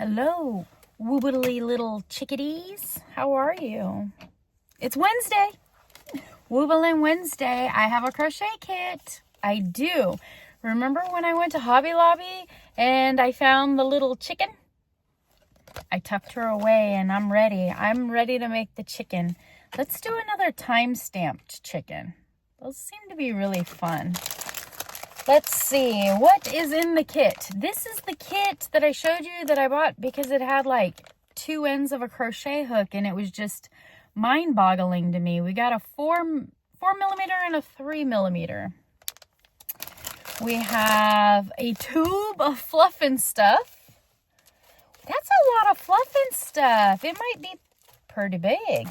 Hello, woobly little chickadees. How are you? It's Wednesday. Wooblin' Wednesday. I have a crochet kit. I do. Remember when I went to Hobby Lobby and I found the little chicken? I tucked her away and I'm ready. I'm ready to make the chicken. Let's do another time-stamped chicken. Those seem to be really fun. Let's see, what is in the kit? This is the kit that I showed you that I bought because it had like two ends of a crochet hook and it was just mind-boggling to me. We got a 4mm and a 3mm. We have a tube of fluff and stuff. That's a lot of fluff and stuff. It might be pretty big.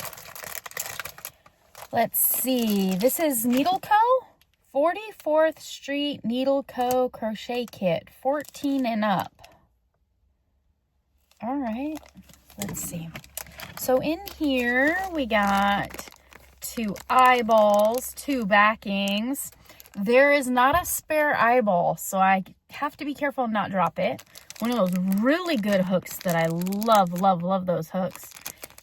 Let's see, this is Needle Co. 44th Street Needle Co. Crochet Kit, 14 and up. All right, let's see. So in here we got 2 eyeballs, 2 backings. There is not a spare eyeball, so I have to be careful and not drop it. One of those really good hooks that I love those hooks.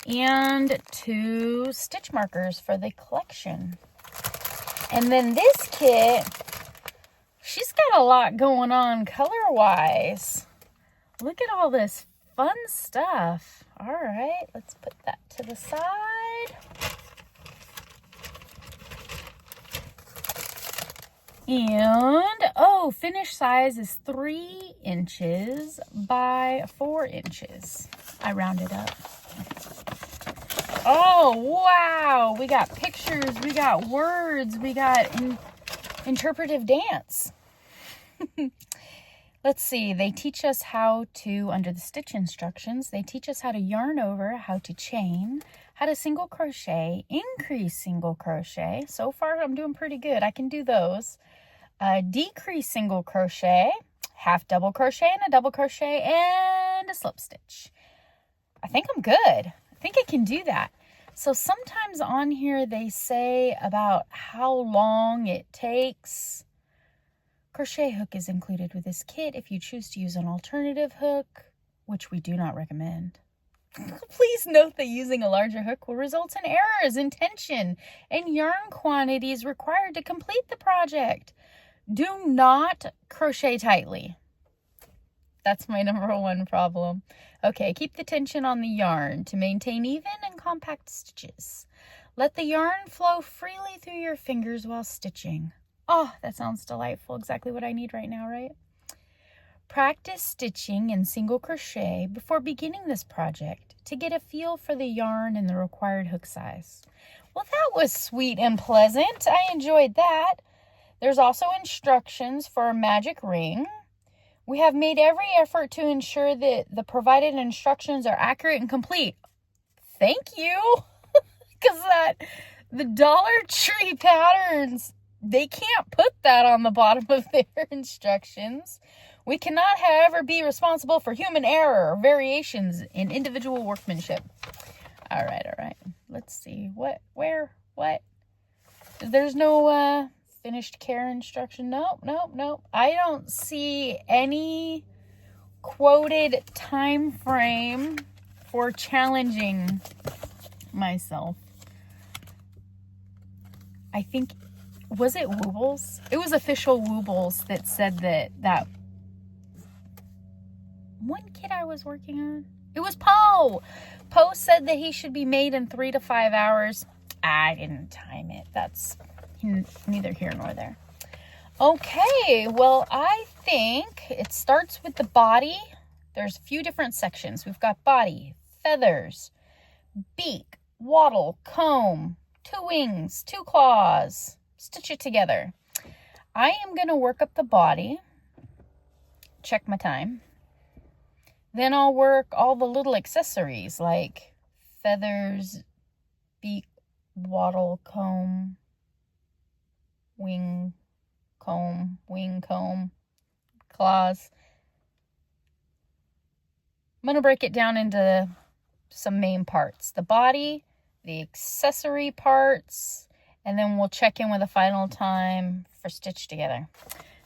And 2 stitch markers for the collection. And then this kit, she's got a lot going on color-wise. Look at all this fun stuff. All right, let's put that to the side. And, oh, finished size is 3 inches by 4 inches. I rounded up. Oh, wow. We got pictures, we got words, we got interpretive dance. Let's see. They teach us how to, under the stitch instructions, they teach us how to yarn over, how to chain, how to single crochet, increase single crochet. So far, I'm doing pretty good. I can do those. Decrease single crochet, half double crochet and a double crochet, and a slip stitch. I think I'm good. I think I can do that. So sometimes on here they say about how long it takes. Crochet hook is included with this kit if you choose to use an alternative hook, which we do not recommend. Please note that using a larger hook will result in errors in tension and yarn quantities required to complete the project. Do not crochet tightly. That's my #1 problem. Okay, keep the tension on the yarn to maintain even and compact stitches. Let the yarn flow freely through your fingers while stitching. Oh, that sounds delightful. Exactly what I need right now, right? Practice stitching in single crochet before beginning this project to get a feel for the yarn and the required hook size. Well, that was sweet and pleasant. I enjoyed that. There's also instructions for a magic ring. We have made every effort to ensure that the provided instructions are accurate and complete. Thank you. Because the Dollar Tree patterns, they can't put that on the bottom of their instructions. We cannot, however, be responsible for human error or variations in individual workmanship. All right. Let's see. What? There's no finished care instruction. Nope. I don't see any quoted time frame for challenging myself. I think, was it Woobles? It was official Woobles that said that one kid I was working on. It was Poe. Poe said that he should be made in 3 to 5 hours. I didn't time it. That's neither here nor there. Okay, well, I think it starts with the body. There's a few different sections. We've got body, feathers, beak, wattle, comb, 2 wings, 2 claws. Stitch it together. I am going to work up the body. Check my time. Then I'll work all the little accessories like feathers, beak, wattle, comb, wing comb, claws. I'm going to break it down into some main parts. The body, the accessory parts, and then we'll check in with a final time for stitch together.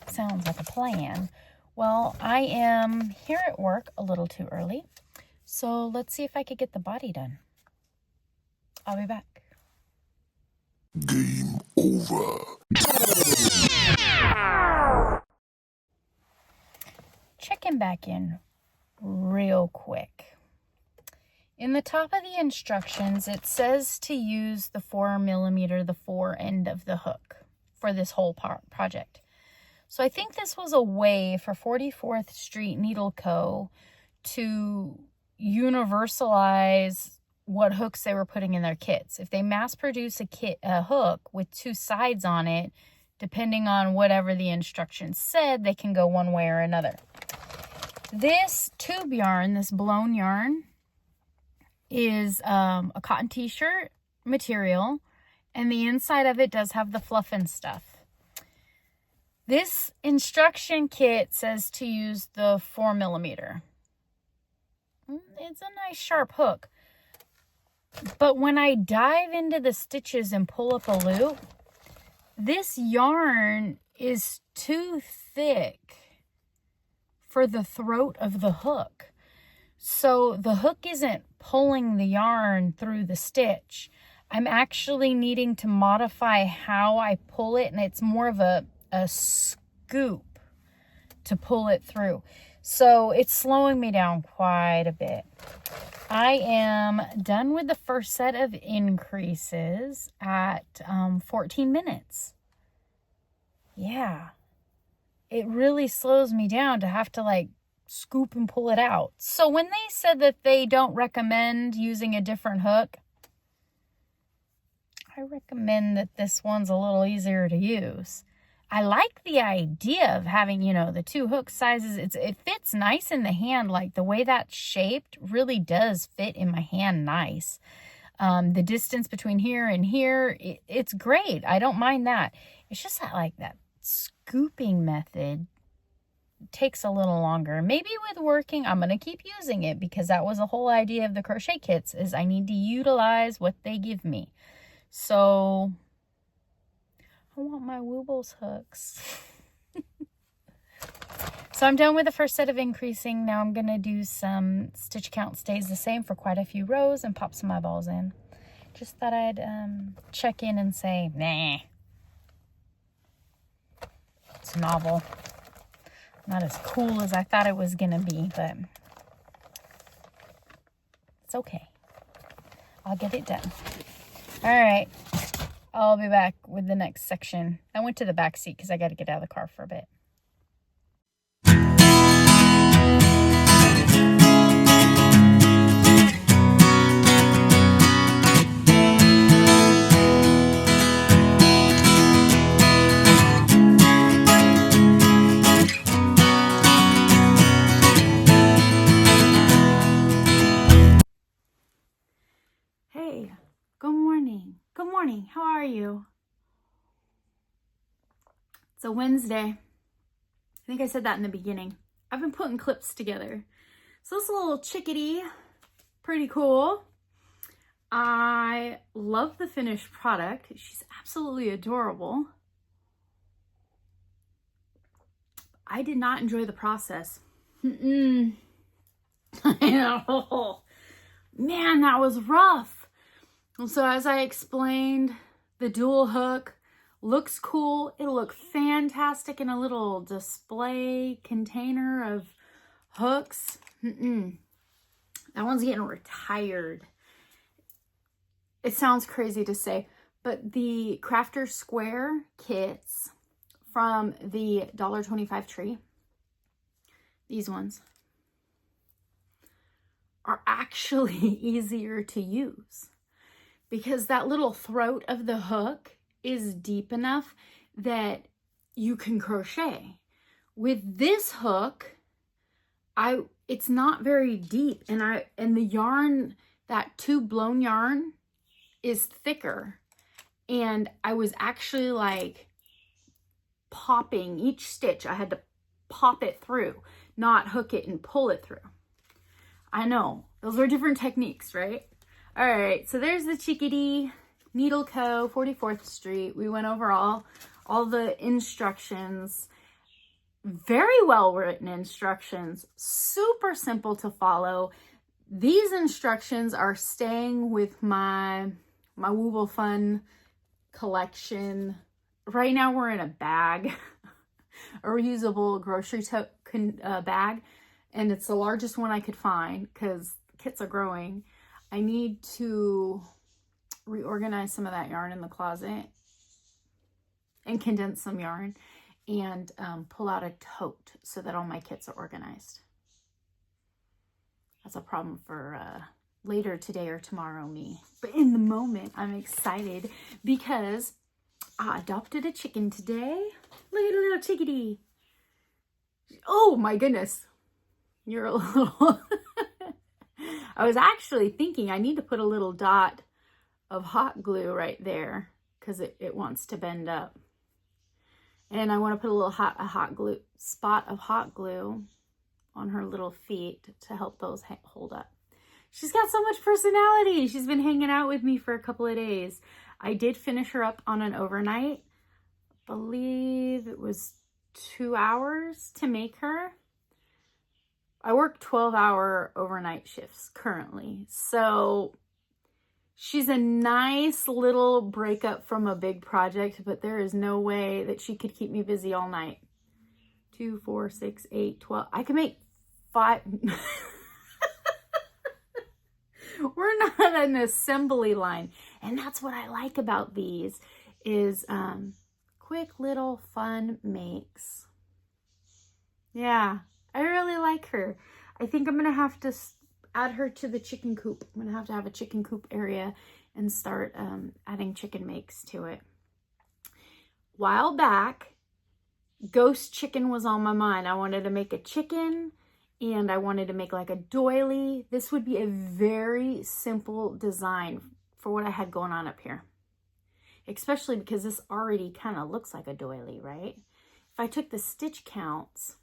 Sounds like a plan. Well, I am here at work a little too early, so let's see if I could get the body done. I'll be back. Game over. Checking back in real quick. In the top of the instructions, it says to use the 4mm, the fore end of the hook for this whole project. So I think this was a way for 44th Street Needle Co. to universalize what hooks they were putting in their kits. If they mass produce a hook with 2 sides on it, depending on whatever the instructions said, they can go one way or another. This tube yarn, this blown yarn, is a cotton t-shirt material, and the inside of it does have the fluff and stuff. This instruction kit says to use the 4mm. It's a nice sharp hook. But when I dive into the stitches and pull up a loop, this yarn is too thick for the throat of the hook. So the hook isn't pulling the yarn through the stitch. I'm actually needing to modify how I pull it, and it's more of a scoop to pull it through. So it's slowing me down quite a bit. I am done with the first set of increases at 14 minutes. Yeah. It really slows me down to have to like scoop and pull it out. So when they said that they don't recommend using a different hook, I recommend that this one's a little easier to use. I like the idea of having, you know, the 2 hook sizes. It fits nice in the hand. Like the way that's shaped really does fit in my hand nice. The distance between here and here, it's great. I don't mind that. It's just that like that scooping method takes a little longer. Maybe with working, I'm going to keep using it because that was the whole idea of the crochet kits, is I need to utilize what they give me. So I want my woobles hooks. So I'm done with the first set of increasing. Now I'm going to do some stitch count stays the same for quite a few rows and pop some eyeballs in. Just thought I'd check in and say, nah. It's novel. Not as cool as I thought it was going to be, but it's okay. I'll get it done. All right. I'll be back with the next section. I went to the back seat because I got to get out of the car for a bit. Hey, good morning. Good morning. How are you? It's a Wednesday. I think I said that in the beginning. I've been putting clips together. So this little chickadee, pretty cool. I love the finished product. She's absolutely adorable. I did not enjoy the process. I know. Man, that was rough. And so as I explained, the dual hook looks cool. It'll look fantastic in a little display container of hooks. That one's getting retired. It sounds crazy to say, but the Crafter Square kits from the $1.25 tree, these ones, are actually easier to use because that little throat of the hook is deep enough that you can crochet. With this hook, it's not very deep, and the yarn, that tube blown yarn, is thicker, and I was actually like popping each stitch. I had to pop it through, not hook it and pull it through. I know, those are different techniques, right? All right, so there's the chickadee, Needle Co., 44th Street. We went over all the instructions. very well written instructions, super simple to follow. These instructions are staying with my Wooble Fun collection. Right now we're in a bag, a reusable grocery bag, and it's the largest one I could find because kits are growing. I need to reorganize some of that yarn in the closet and condense some yarn and pull out a tote so that all my kits are organized. That's a problem for later today or tomorrow me. But in the moment, I'm excited because I adopted a chicken today. Look at a little chickadee. Oh my goodness. You're a little... I was actually thinking I need to put a little dot of hot glue right there because it wants to bend up. And I want to put a little spot of hot glue on her little feet to help those hold up. She's got so much personality. She's been hanging out with me for a couple of days. I did finish her up on an overnight. I believe it was 2 hours to make her. I work 12-hour overnight shifts currently. So she's a nice little breakup from a big project, but there is no way that she could keep me busy all night. 2, 4, 6, 8, 12. I can make 5. We're not an assembly line. And that's what I like about these is quick little fun makes. Yeah, I really like her. I think I'm going to have to add her to the chicken coop. I'm going to have a chicken coop area and start adding chicken makes to it. While back, ghost chicken was on my mind. I wanted to make a chicken and I wanted to make like a doily. This would be a very simple design for what I had going on up here. Especially because this already kind of looks like a doily, right? If I took the stitch counts...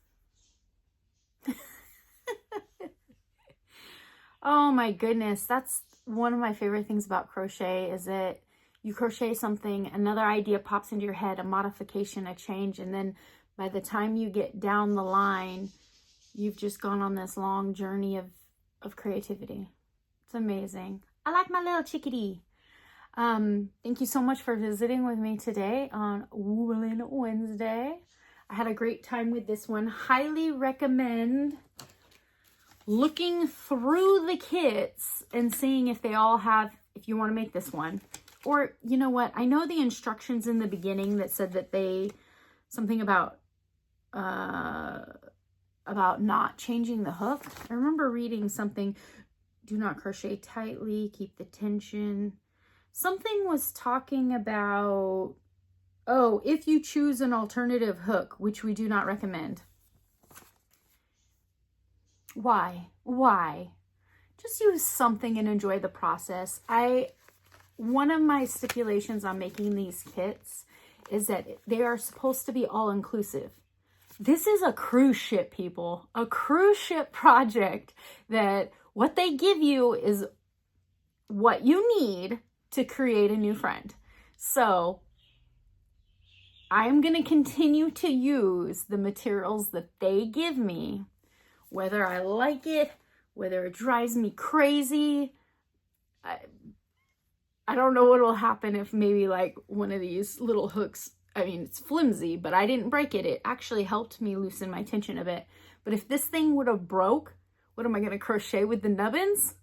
Oh my goodness, that's one of my favorite things about crochet is that you crochet something, another idea pops into your head, a modification, a change, and then by the time you get down the line, you've just gone on this long journey of creativity. It's amazing. I like my little chickadee. Thank you so much for visiting with me today on Woobling Wednesday. I had a great time with this one. Highly recommend looking through the kits and seeing if they all have, if you want to make this one. Or, you know what? I know the instructions in the beginning that said that something about not changing the hook. I remember reading something, do not crochet tightly, keep the tension. Something was talking about, oh, if you choose an alternative hook, which we do not recommend. Why? Just use something and enjoy the process. One of my stipulations on making these kits is that they are supposed to be all-inclusive. This is a cruise ship, people. A cruise ship project that what they give you is what you need to create a new friend. So I'm going to continue to use the materials that they give me, whether I like it, whether it drives me crazy. I don't know what will happen if maybe like one of these little hooks, I mean, it's flimsy, but I didn't break it. It actually helped me loosen my tension a bit. But if this thing would have broke, what am I going to crochet with the nubbins?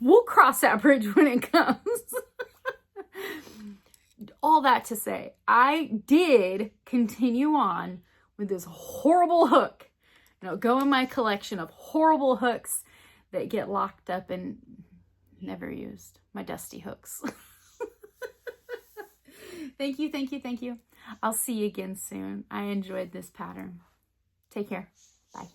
We'll cross that bridge when it comes. All that to say, I did continue on with this horrible hook. You know, go in my collection of horrible hooks that get locked up and never used. My dusty hooks. Thank you. I'll see you again soon. I enjoyed this pattern. Take care. Bye.